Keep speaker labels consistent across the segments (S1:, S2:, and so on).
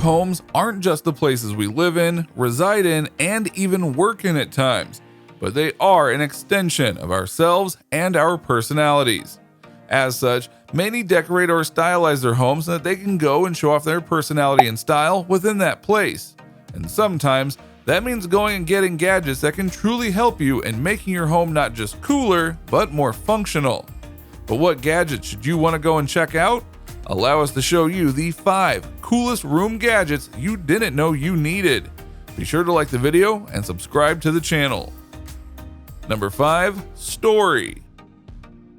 S1: homes aren't just the places we live in, reside in, and even work in at times, but they are an extension of ourselves and our personalities. As such, many decorate or stylize their homes so that they can go and show off their personality and style within that place. And sometimes, that means going and getting gadgets that can truly help you in making your home not just cooler, but more functional. But what gadgets should you want to go and check out? Allow us to show you the 5 coolest room gadgets you didn't know you needed. Be sure to like the video and subscribe to the channel. Number 5. Story.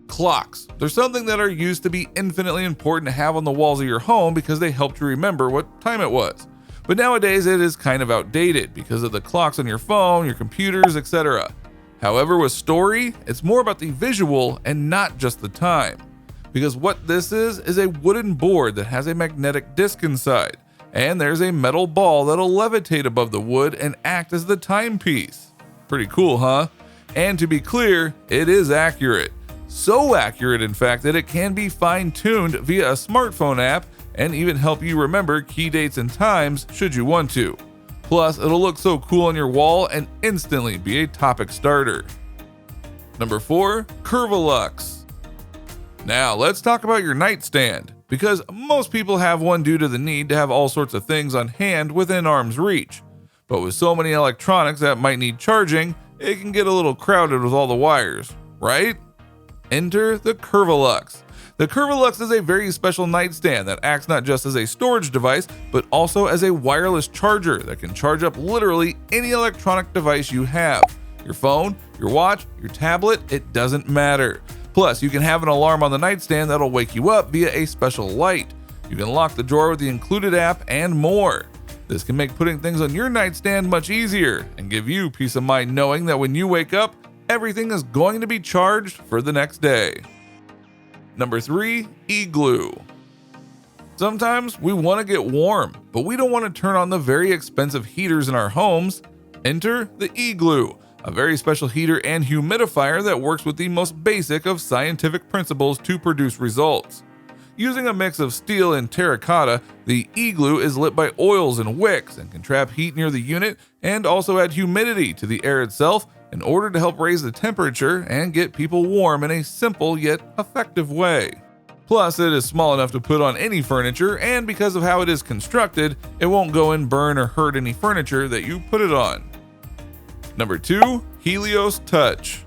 S1: Clocks. They're something that are used to be infinitely important to have on the walls of your home because they help you remember what time it was. But nowadays it is kind of outdated because of the clocks on your phone, your computers, etc. However, with Story, it's more about the visual and not just the time. Because what this is a wooden board that has a magnetic disc inside, and there's a metal ball that'll levitate above the wood and act as the timepiece. Pretty cool, huh? And to be clear, it is accurate. So accurate, in fact, that it can be fine-tuned via a smartphone app and even help you remember key dates and times should you want to. Plus, it'll look so cool on your wall and instantly be a topic starter. Number 4. Curvilux. Now, let's talk about your nightstand, because most people have one due to the need to have all sorts of things on hand within arm's reach. But with so many electronics that might need charging, it can get a little crowded with all the wires, right? Enter the Curvilux. The Curvilux is a very special nightstand that acts not just as a storage device, but also as a wireless charger that can charge up literally any electronic device you have. Your phone, your watch, your tablet, it doesn't matter. Plus, you can have an alarm on the nightstand that'll wake you up via a special light. You can lock the drawer with the included app and more. This can make putting things on your nightstand much easier and give you peace of mind knowing that when you wake up, everything is going to be charged for the next day. Number 3. Igloo. Sometimes we want to get warm, but we don't want to turn on the very expensive heaters in our homes. Enter the Igloo, a very special heater and humidifier that works with the most basic of scientific principles to produce results. Using a mix of steel and terracotta, the Igloo is lit by oils and wicks and can trap heat near the unit and also add humidity to the air itself in order to help raise the temperature and get people warm in a simple yet effective way. Plus, it is small enough to put on any furniture, and because of how it is constructed, it won't go and burn or hurt any furniture that you put it on. Number 2. Helios Touch.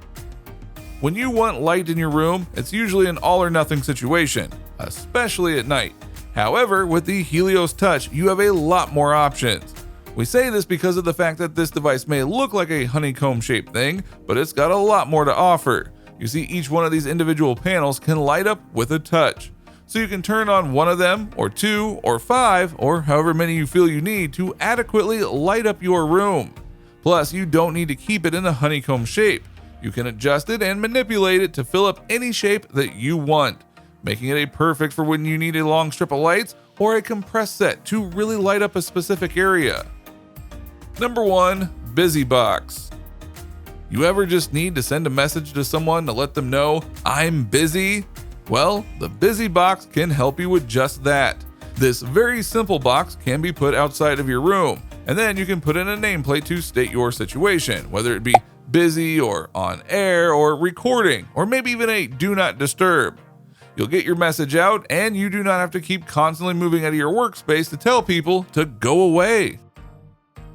S1: When you want light in your room, it's usually an all or nothing situation, especially at night. However, with the Helios Touch, you have a lot more options. We say this because of the fact that this device may look like a honeycomb-shaped thing, but it's got a lot more to offer. You see, each one of these individual panels can light up with a touch. So you can turn on one of them, or 2, or 5, or however many you feel you need to adequately light up your room. Plus, you don't need to keep it in a honeycomb shape. You can adjust it and manipulate it to fill up any shape that you want, making it a perfect for when you need a long strip of lights or a compressed set to really light up a specific area. Number 1. BusyBox. You ever just need to send a message to someone to let them know, "I'm busy"? Well, the BusyBox can help you with just that. This very simple box can be put outside of your room, and then you can put in a nameplate to state your situation, whether it be busy or on air or recording, or maybe even a do not disturb. You'll get your message out, and you do not have to keep constantly moving out of your workspace to tell people to go away.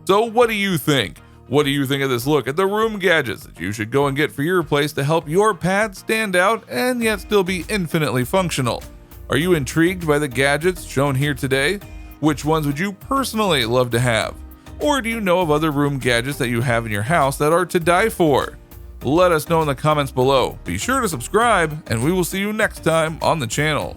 S1: So what do you think? What do you think of this look at the room gadgets that you should go and get for your place to help your pad stand out and yet still be infinitely functional? Are you intrigued by the gadgets shown here today? Which ones would you personally love to have? Or do you know of other room gadgets that you have in your house that are to die for? Let us know in the comments below. Be sure to subscribe, and we will see you next time on the channel.